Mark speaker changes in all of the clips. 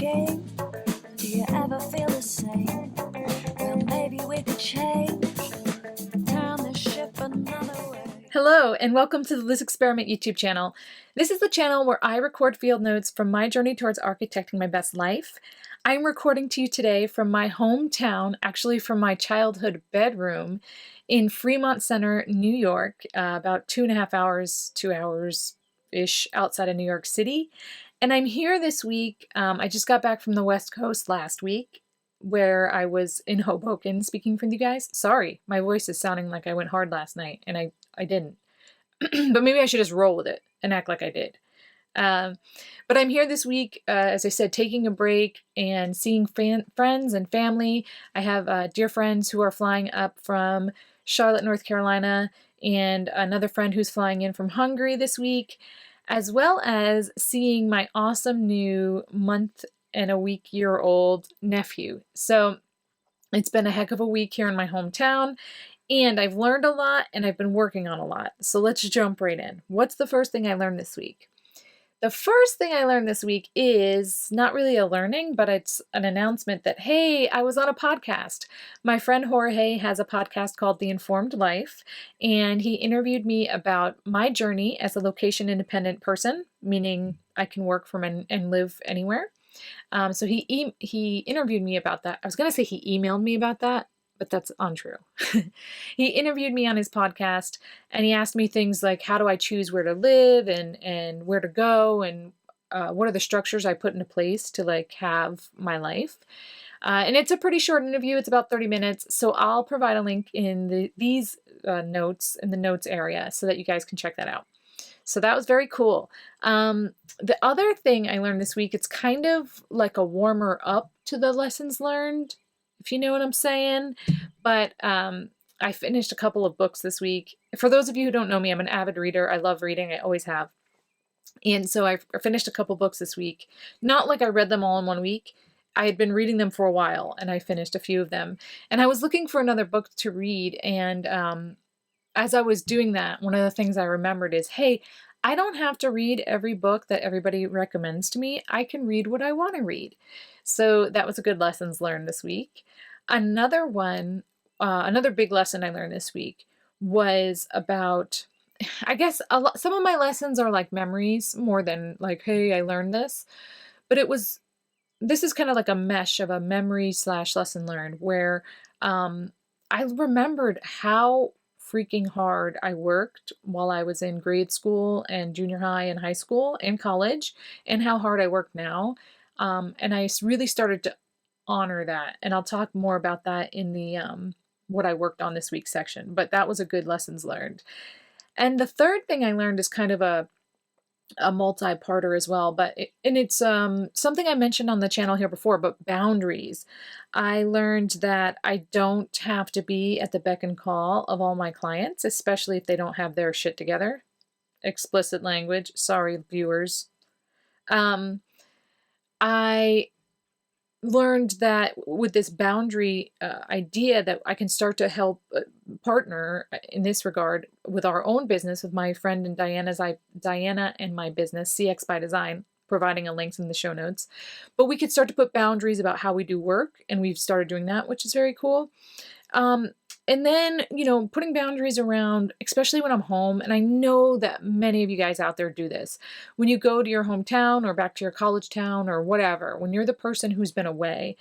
Speaker 1: asking, do you ever feel the same? Well, maybe we could change, turn the ship another way.
Speaker 2: Hello, and welcome to the Liz Experiment YouTube channel. This is the channel where I record field notes from my journey towards architecting my best life. I'm recording to you today from my hometown, actually from my childhood bedroom in Fremont Center, New York, about 2.5 hours, 2 hours-ish outside of New York City. And I'm here this week. I just got back from the West Coast last week, where I was in Hoboken speaking for you guys. Sorry, my voice is sounding like I went hard last night, and I didn't. But maybe I should just roll with it and act like I did. But I'm here this week, as I said, taking a break and seeing friends and family. I have dear friends who are flying up from Charlotte, North Carolina, and another friend who's flying in from Hungary this week, as well as seeing my awesome new month-and-a-week-year-old nephew. So it's been a heck of a week here in my hometown, and I've learned a lot, and I've been working on a lot. So let's jump right in. What's the first thing I learned this week? The first thing I learned this week is not really a learning, but it's an announcement that, hey, I was on a podcast. My friend Jorge has a podcast called The Informed Life, and he interviewed me about my journey as a location-independent person, meaning I can work from and live anywhere. So he interviewed me about that. I was going to say he emailed me about that, but that's untrue. He interviewed me on his podcast, and he asked me things like, how do I choose where to live and where to go, and what are the structures I put into place to have my life. And it's a pretty short interview. It's about 30 minutes. So I'll provide a link in these notes in the notes area so that you guys can check that out. So that was very cool. The other thing I learned this week, it's kind of like a warmer up to the lessons learned, if you know what I'm saying. But I finished a couple of books this week. For those of you who don't know me, I'm an avid reader. I love reading. I always have. And so I finished a couple books this week. Not like I read them all in one week. I had been reading them for a while, and I finished a few of them. And I was looking for another book to read, and as I was doing that, one of the things I remembered is, hey, I don't have to read every book that everybody recommends to me. I can read what I want to read. So that was a good lessons learned this week. Another big lesson I learned this week was about, I guess some of my lessons are like memories more than like, hey, I learned this. But this is kind of like a mesh of a memory / lesson learned where I remembered how freaking hard I worked while I was in grade school and junior high and high school and college, and how hard I work now. And I really started to honor that. And I'll talk more about that in the what I worked on this week section. But that was a good lessons learned. And the third thing I learned is kind of a multi-parter as well, but it's something I mentioned on the channel here before, but boundaries. I learned that I don't have to be at the beck and call of all my clients, especially if they don't have their shit together. Explicit language. Sorry, viewers. I learned that with this boundary idea that I can start to help partner in this regard with our own business, with my friend and Diana and my business, CX by Design, providing a link in the show notes. But we could start to put boundaries about how we do work, and we've started doing that, which is very cool. And then, putting boundaries around, especially when I'm home, and I know that many of you guys out there do this. When you go to your hometown or back to your college town or whatever, when you're the person who's been away,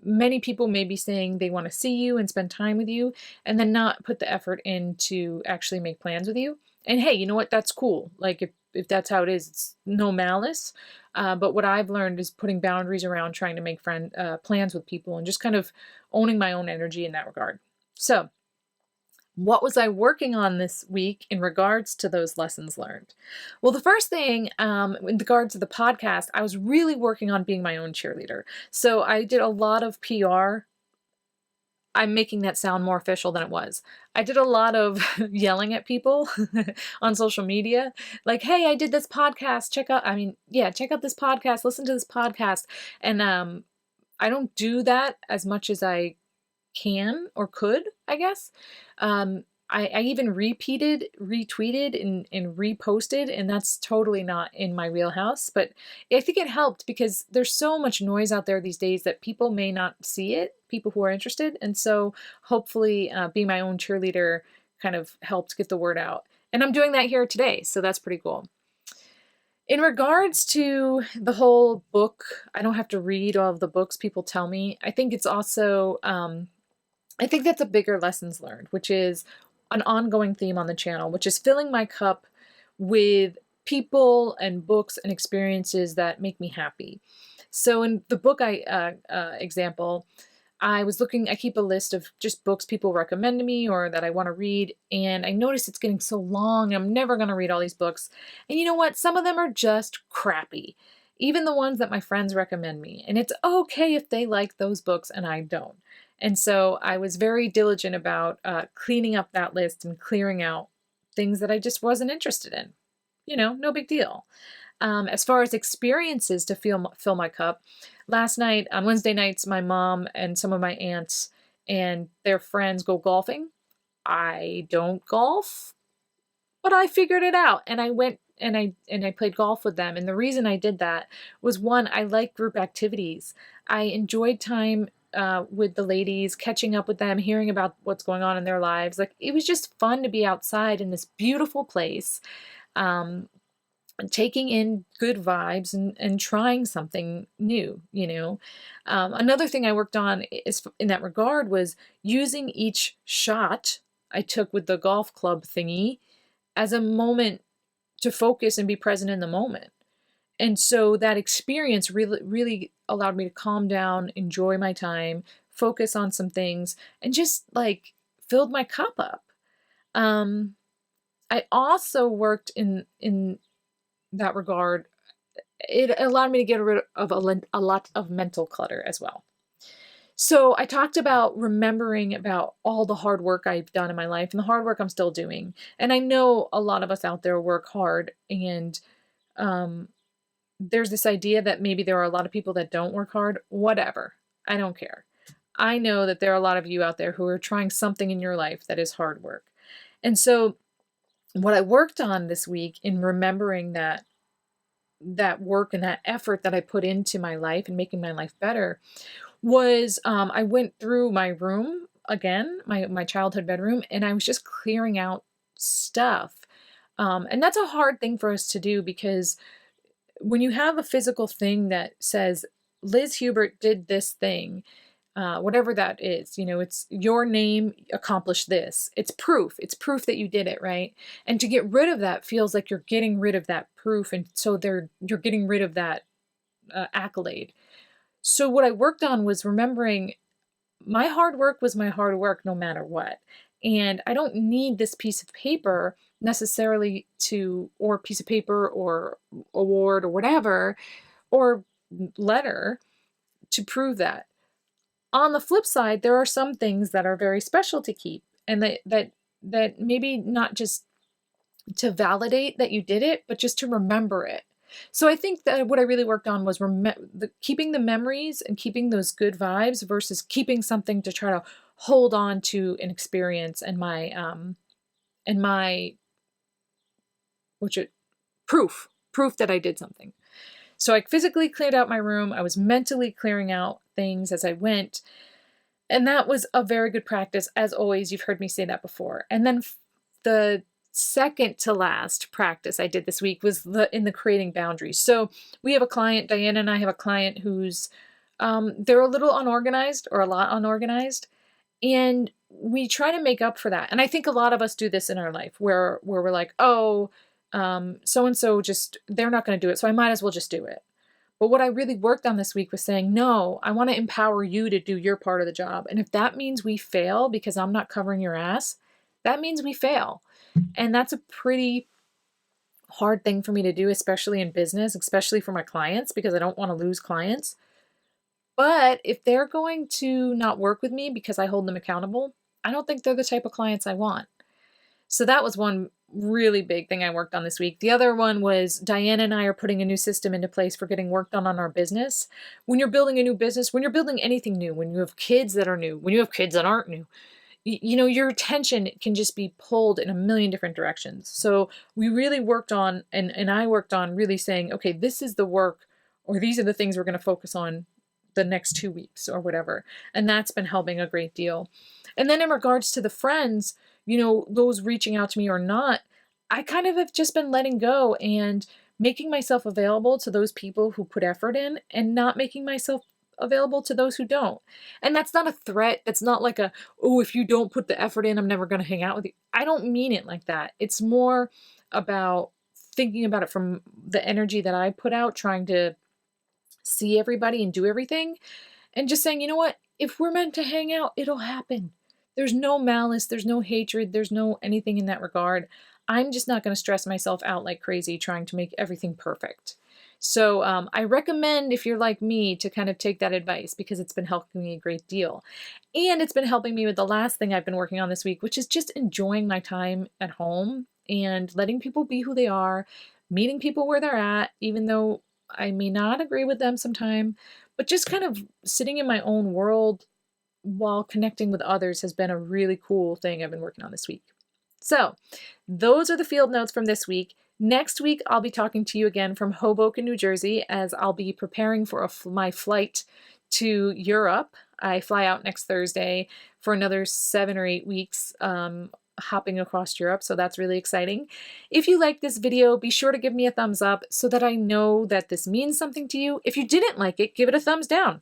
Speaker 2: many people may be saying they want to see you and spend time with you, and then not put the effort in to actually make plans with you. And hey, you know what? That's cool. Like if that's how it is, it's no malice. But what I've learned is putting boundaries around trying to make plans with people and just kind of owning my own energy in that regard. So what was I working on this week in regards to those lessons learned? Well, the first thing in regards to the podcast, I was really working on being my own cheerleader. So I did a lot of PR. I'm making that sound more official than it was. I did a lot of yelling at people on social media. Like, hey, I did this podcast. Check out this podcast. Listen to this podcast. And I don't do that as much as I can or could, I guess. I even retweeted, and reposted, and that's totally not in my wheelhouse. But I think it helped because there's so much noise out there these days that people may not see it, people who are interested. And so hopefully Be My Own Cheerleader kind of helped get the word out. And I'm doing that here today, so that's pretty cool. In regards to the whole book, I don't have to read all of the books people tell me. I think it's also, I think that's a bigger lessons learned, which is an ongoing theme on the channel, which is filling my cup with people and books and experiences that make me happy. So in the book example, I keep a list of just books people recommend to me or that I want to read, and I notice it's getting so long. I'm never going to read all these books. And you know what? Some of them are just crappy, even the ones that my friends recommend me. And it's okay if they like those books and I don't. And so I was very diligent about cleaning up that list and clearing out things that I just wasn't interested in. No big deal. As far as experiences to fill my cup, last night, on Wednesday nights, my mom and some of my aunts and their friends go golfing. I don't golf, but I figured it out, and I went and I played golf with them. And the reason I did that was, one, I like group activities. I enjoyed time with the ladies, catching up with them, hearing about what's going on in their lives. Like, it was just fun to be outside in this beautiful place. Taking in good vibes and trying something new, Another thing I worked on is in that regard was using each shot I took with the golf club thingy as a moment to focus and be present in the moment. And so that experience really, really allowed me to calm down, enjoy my time, focus on some things, and just like filled my cup up. I also worked in that regard. It allowed me to get rid of a lot of mental clutter as well. So I talked about remembering about all the hard work I've done in my life and the hard work I'm still doing. And I know a lot of us out there work hard, and there's this idea that maybe there are a lot of people that don't work hard. Whatever. I don't care. I know that there are a lot of you out there who are trying something in your life that is hard work. And so what I worked on this week in remembering that work and that effort that I put into my life and making my life better was I went through my room again, my childhood bedroom, and I was just clearing out stuff. And that's a hard thing for us to do, because when you have a physical thing that says Liz Hubert did this thing, whatever that is, it's your name accomplished this. It's proof. It's proof that you did it, right? And to get rid of that feels like you're getting rid of that proof, and so you're getting rid of that accolade. So what I worked on was remembering my hard work was my hard work no matter what. And I don't need this piece of paper necessarily or piece of paper or award or whatever, or letter to prove that. On the flip side, there are some things that are very special to keep, and that maybe not just to validate that you did it, but just to remember it. So I think that what I really worked on was keeping the memories and keeping those good vibes versus keeping something to try to hold on to an experience and proof that I did something. So I physically cleared out my room. I was mentally clearing out things as I went. And that was a very good practice. As always, you've heard me say that before. And then the second to last practice I did this week was in the creating boundaries. So we have a client, Diana and I have a client who's, they're a little unorganized, or a lot unorganized. And we try to make up for that. And I think a lot of us do this in our life where we're like, oh, so-and-so they're not going to do it, so I might as well just do it. But what I really worked on this week was saying, no, I want to empower you to do your part of the job. And if that means we fail because I'm not covering your ass, that means we fail. And that's a pretty hard thing for me to do, especially in business, especially for my clients, because I don't want to lose clients. But if they're going to not work with me because I hold them accountable, I don't think they're the type of clients I want. So that was one really big thing I worked on this week. The other one was Diana and I are putting a new system into place for getting work done on our business. When you're building a new business, when you're building anything new, when you have kids that are new, when you have kids that aren't new, your attention can just be pulled in a million different directions. So we really worked on, and I worked on really saying, okay, this is the work, or these are the things we're going to focus on the next 2 weeks or whatever. And that's been helping a great deal. And then in regards to the friends, those reaching out to me or not, I kind of have just been letting go and making myself available to those people who put effort in, and not making myself available to those who don't. And that's not a threat. That's not like oh, if you don't put the effort in, I'm never going to hang out with you. I don't mean it like that. It's more about thinking about it from the energy that I put out, trying to see everybody and do everything, and just saying, you know what? If we're meant to hang out, it'll happen. There's no malice, there's no hatred, there's no anything in that regard. I'm just not going to stress myself out like crazy trying to make everything perfect. So I recommend, if you're like me, to kind of take that advice, because it's been helping me a great deal. And it's been helping me with the last thing I've been working on this week, which is just enjoying my time at home and letting people be who they are, meeting people where they're at, even though I may not agree with them sometime, but just kind of sitting in my own world while connecting with others has been a really cool thing I've been working on this week. So those are the field notes from this week. Next week, I'll be talking to you again from Hoboken, New Jersey, as I'll be preparing for my flight to Europe. I fly out next Thursday for another 7 or 8 weeks, hopping across Europe, so that's really exciting. If you like this video, be sure to give me a thumbs up so that I know that this means something to you. If you didn't like it, give it a thumbs down.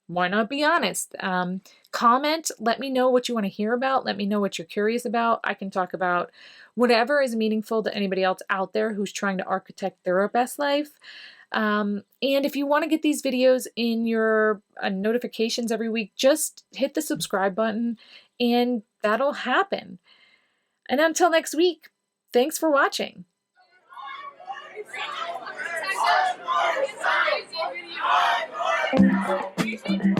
Speaker 2: Why not be honest? Comment, let me know what you want to hear about. Let me know what you're curious about. I can talk about whatever is meaningful to anybody else out there who's trying to architect their best life. And if you want to get these videos in your notifications every week, just hit the subscribe button and that'll happen. And until next week, thanks for watching.
Speaker 1: Thank you.